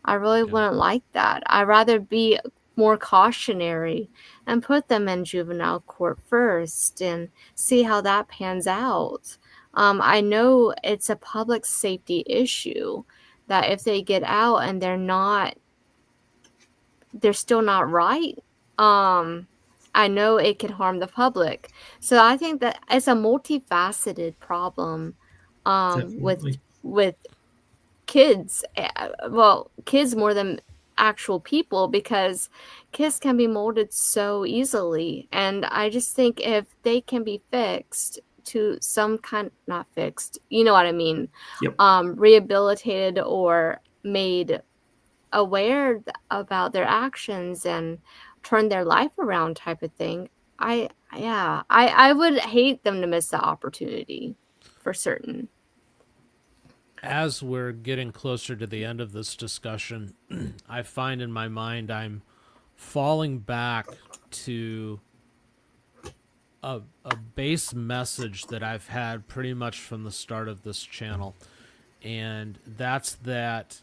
I really wouldn't like that. I'd rather be more cautionary and put them in juvenile court first and see how that pans out. I know it's a public safety issue that if they get out and they're still not right, I know it can harm the public. So I think that it's a multifaceted problem with kids. Well, kids more than actual people, because kids can be molded so easily. And I just think if they can be fixed to some kind, not fixed, you know what I mean? Yep. Rehabilitated or made aware about their actions and turn their life around type of thing. I would hate them to miss the opportunity for certain. As we're getting closer to the end of this discussion, I find in my mind I'm falling back to a base message that I've had pretty much from the start of this channel. And that's that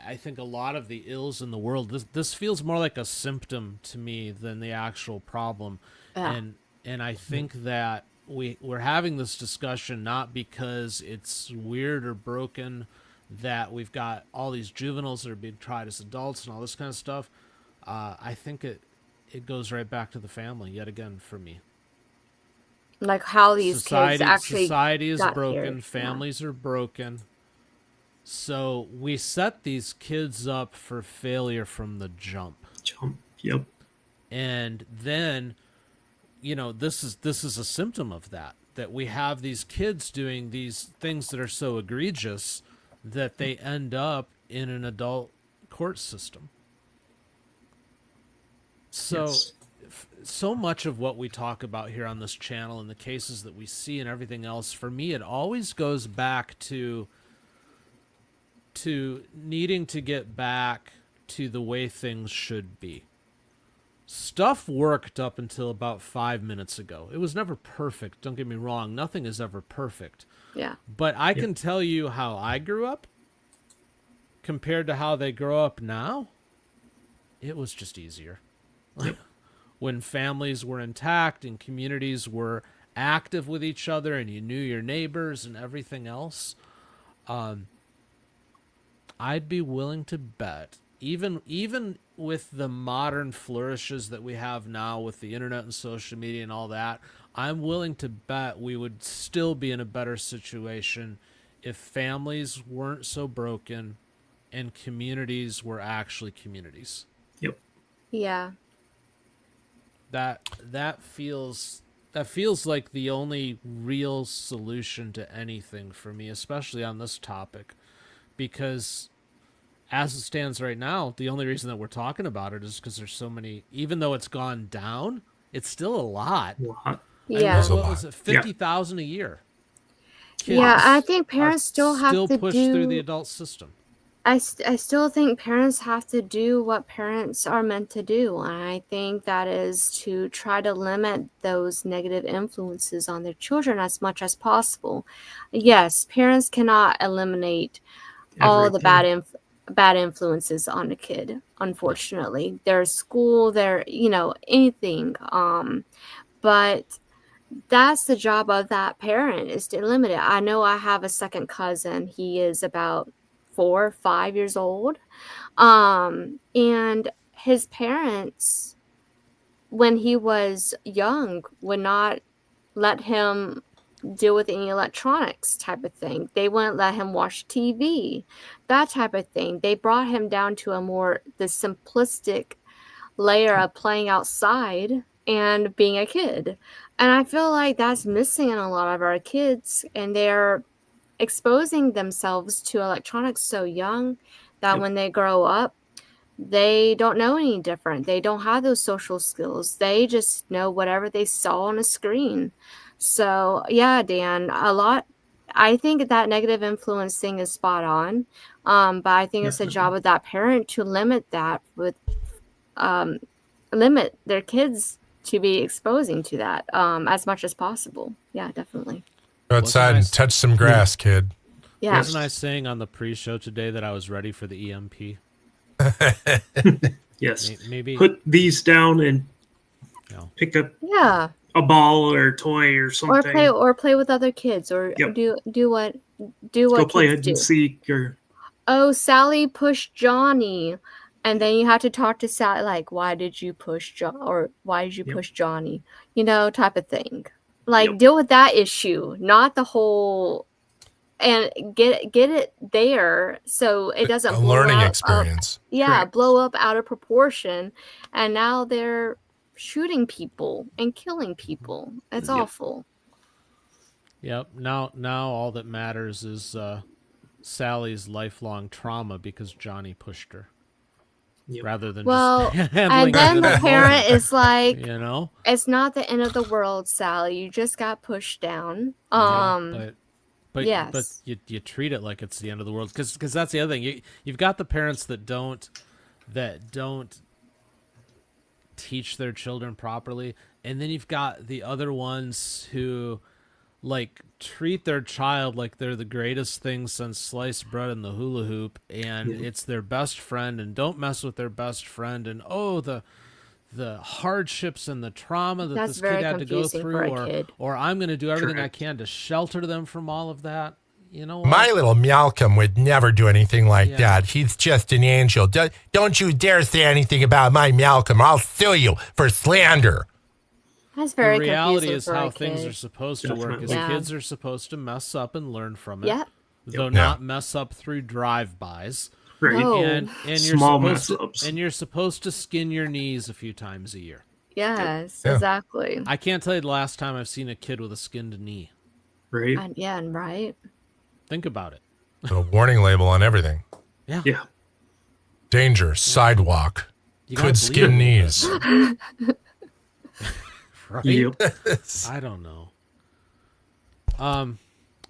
I think a lot of the ills in the world, this feels more like a symptom to me than the actual problem. Yeah. And I think that we're having this discussion not because it's weird or broken that we've got all these juveniles that are being tried as adults and all this kind of stuff. I think it goes right back to the family yet again for me. Like how these kids actually society is got broken, here. families are broken. So we set these kids up for failure from the jump. Yep. And then this is a symptom of that we have these kids doing these things that are so egregious that they end up in an adult court system. So Yes. so much of what we talk about here on this channel and the cases that we see and everything else, for me, it always goes back to needing to get back to the way things should be. Stuff worked up until about 5 minutes ago. It was never perfect. Don't get me wrong. Nothing is ever perfect. Yeah. But I can tell you how I grew up compared to how they grow up now. It was just easier. When families were intact and communities were active with each other and you knew your neighbors and everything else, I'd be willing to bet, even with the modern flourishes that we have now with the internet and social media and all that, I'm willing to bet we would still be in a better situation if families weren't so broken and communities were actually communities. Yep. Yeah. That feels like the only real solution to anything for me, especially on this topic, because as it stands right now, the only reason that we're talking about it is because there's so many. Even though it's gone down, it's still a lot. Yeah. What was it? 50,000 a year. Kids Yeah, I think are parents still have to push do. through the adult system. I still think parents have to do what parents are meant to do. And I think that is to try to limit those negative influences on their children as much as possible. Yes, parents cannot eliminate all the bad influences on the kid, unfortunately. Their school, their, anything. But that's the job of that parent, is to limit it. I know I have a second cousin. He is about 4 or 5 years old. And his parents, when he was young, would not let him deal with any electronics type of thing. They wouldn't let him watch TV, that type of thing. They brought him down to the simplistic layer of playing outside and being a kid. And I feel like that's missing in a lot of our kids, and they're exposing themselves to electronics so young that when they grow up, they don't know any different. They don't have those social skills. They just know whatever they saw on a screen. So yeah, Dan, I think that negative influence thing is spot on. But I think it's the job of that parent to limit that limit their kids to be exposing to that as much as possible. Yeah, definitely. Go outside and touch some grass, kid. Yeah. Wasn't I saying on the pre-show today that I was ready for the EMP? Yes. Maybe put these down and pick up a ball or a toy or something. Or play with other kids, or do what go play kids hide and seek, or Sally pushed Johnny, and then you have to talk to Sally, like, why did you push push Johnny, type of thing. Like, deal with that issue, not the whole, and get it there so it doesn't a learning experience. Blow up out of proportion, and now they're shooting people and killing people. It's awful. Yep. Now all that matters is Sally's lifelong trauma because Johnny pushed her. Rather than just and then the parent is like, it's not the end of the world, Sally. You just got pushed down. But yes. you treat it like it's the end of the world, because that's the other thing. You've got the parents that don't teach their children properly, and then you've got the other ones who treat their child like they're the greatest thing since sliced bread and the hula hoop, and it's their best friend, and don't mess with their best friend, and the hardships and the trauma that this kid had to go through, or I'm going to do everything I can to shelter them from all of that. You know what? My little Malcolm would never do anything like that. He's just an angel. Don't you dare say anything about my Malcolm. I'll sue you for slander. That's very the reality confusing is for how a things kid. are supposed to work. Is kids are supposed to mess up and learn from it. Yeah. Though not mess up through drive-bys. Right. No. And you're Small supposed mess-ups. and you're supposed to skin your knees a few times a year. Yes, Yeah. exactly. I can't tell you the last time I've seen a kid with a skinned knee. Right? And right. Think about it. A warning label on everything. Yeah. Yeah. Danger, sidewalk, You gotta could bleed a skin little bit. knees. Right? Yep. I don't know.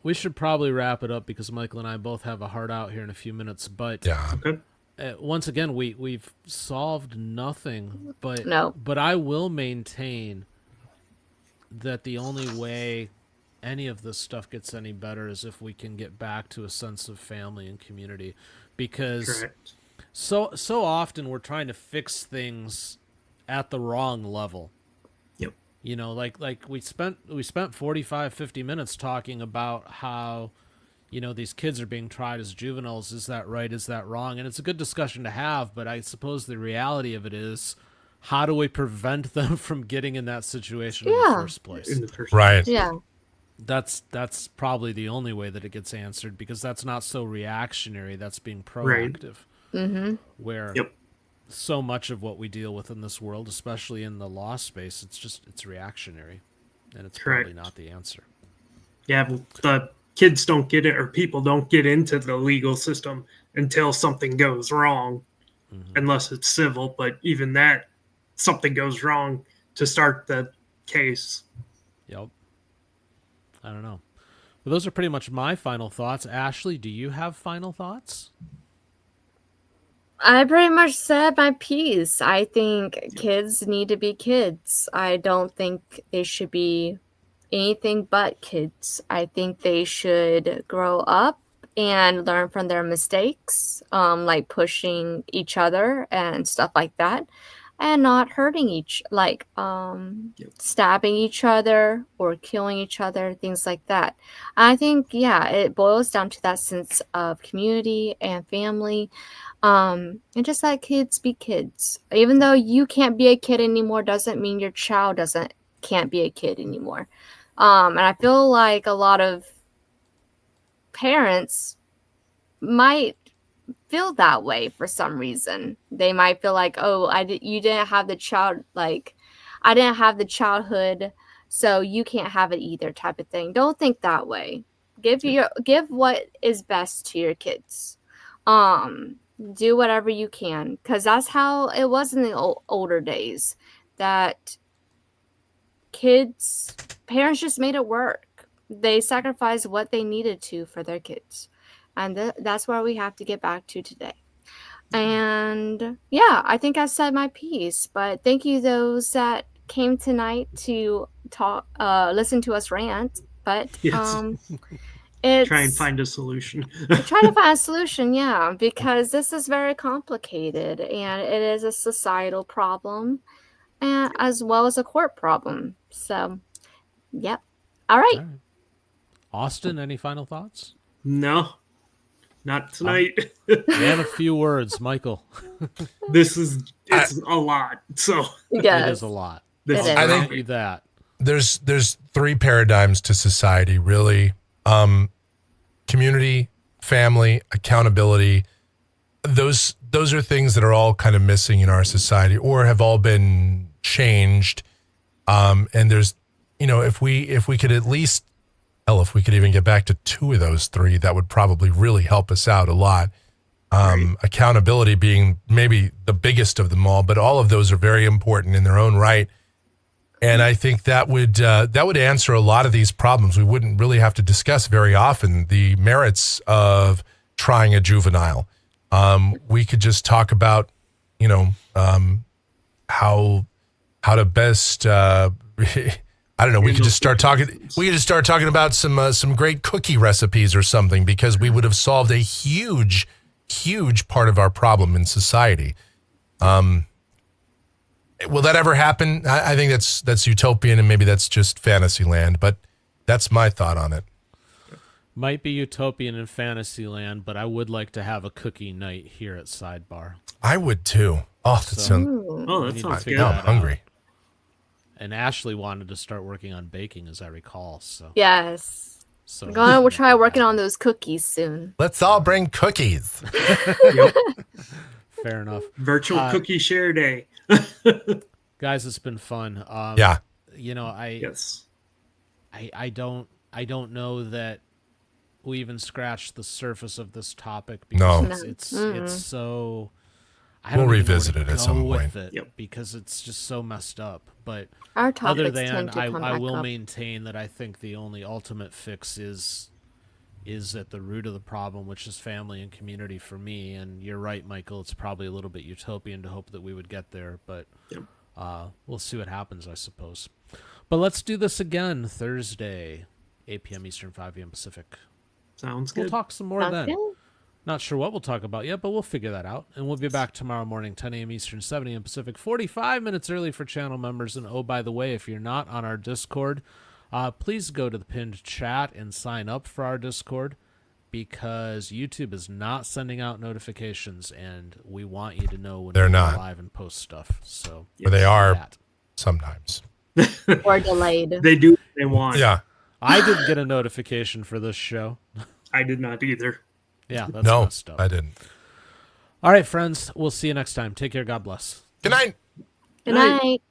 We should probably wrap it up because Michael and I both have a hard out here in a few minutes. But Yeah. Okay. once again, we've solved nothing. But No. but I will maintain that the only way any of this stuff gets any better is if we can get back to a sense of family and community, because Correct. so often we're trying to fix things at the wrong level. Yep. You know, like we spent 45, 50 minutes talking about how, you know, these kids are being tried as juveniles. Is that right? Is that wrong? And it's a good discussion to have, but I suppose the reality of it is, how do we prevent them from getting in that situation in the Yeah. first place? In the first Right. Yeah. That's probably the only way that it gets answered, because that's not so reactionary. That's being Right. proactive. Mm-hmm. Where Yep. so much of what we deal with in this world, especially in the law space, it's reactionary, and it's probably Correct. not the answer. Yeah, well, the kids don't get it, or people don't get into the legal system until something goes wrong, unless it's civil. But even that, something goes wrong to start the case. Yep. I don't know. Well, those are pretty much my final thoughts. Ashley, do you have final thoughts? I pretty much said my piece. I think kids need to be kids. I don't think they should be anything but kids. I think they should grow up and learn from their mistakes, like pushing each other and stuff like that, and not hurting stabbing each other or killing each other, things like that. I think, yeah, it boils down to that sense of community and family. And just let kids be kids. Even though you can't be a kid anymore, doesn't mean your child can't be a kid anymore. And I feel like a lot of parents might feel that way for some reason. They might feel like, oh, you didn't have the child, like I didn't have the childhood, so you can't have it either, type of thing. Don't think that way. Give what is best to your kids. Do whatever you can, because that's how it was in the older days, that parents just made it work. They sacrificed what they needed to for their kids, and that's where we have to get back to today. And yeah, I think I said my piece, but thank you those that came tonight to listen to us rant. But Yes. it's Try and find a solution. try to find a solution, yeah, because this is very complicated, and it is a societal problem, and as well as a court problem. So, yep. All right. All right. Austin, any final thoughts? No, not tonight. And a few words, Michael. It's a lot. So Yes. It is a lot. this It is is. I I'll think- grant you that. There's three paradigms to society, really. Community, family, accountability. Those are things that are all kind of missing in our society, or have all been changed. And there's, if we could at least, if we could even get back to two of those three, that would probably really help us out a lot. Right. Accountability being maybe the biggest of them all, but all of those are very important in their own right. And I think that would answer a lot of these problems. We wouldn't really have to discuss very often the merits of trying a juvenile. We could just talk about, how to best. I don't know. We could just start talking. We could just start talking about some great cookie recipes or something, because we would have solved a huge part of our problem in society. Will that ever happen? I think that's utopian, and maybe that's just fantasy land, but that's my thought on it. Might be utopian in Fantasyland, but I would like to have a cookie night here at Sidebar. I would too. Oh, that sounds. Ooh. Oh, We that need to sounds figure good. Now I'm that out. hungry. And Ashley wanted to start working on baking, as I recall. So, Yes. We'll try working on those cookies soon. Let's all bring cookies. Yep. Fair enough. Virtual cookie share day. Guys, it's been fun. Yeah. You know, Yes. I don't know that we even scratched the surface of this topic No. because it's so. I We'll don't even know where revisit to it at go some with point. it Yep. because it's just so messed up. But Our other topics than tend to come I back will up. maintain that I think the only ultimate fix is at the root of the problem, which is family and community for me. And you're right, Michael. It's probably a little bit utopian to hope that we would get there, but Yep. we'll see what happens, I suppose. But let's do this again Thursday, 8 p.m. Eastern, 5 p.m. Pacific. Sounds We'll good. talk some more Sounds then. good. Not sure what we'll talk about yet, but we'll figure that out. And we'll be back tomorrow morning, 10 a.m. Eastern, 7 a.m. Pacific, 45 minutes early for channel members. And oh, by the way, if you're not on our Discord, please go to the pinned chat and sign up for our Discord because YouTube is not sending out notifications, and we want you to know when They're we go not. live and post stuff. So Or they do are that. sometimes. Or delayed. They do what they want. Yeah. I didn't get a notification for this show. I did not either. Yeah, that's No, messed up. I didn't. All right, friends. We'll see you next time. Take care. God bless. Good night. Good Night. night.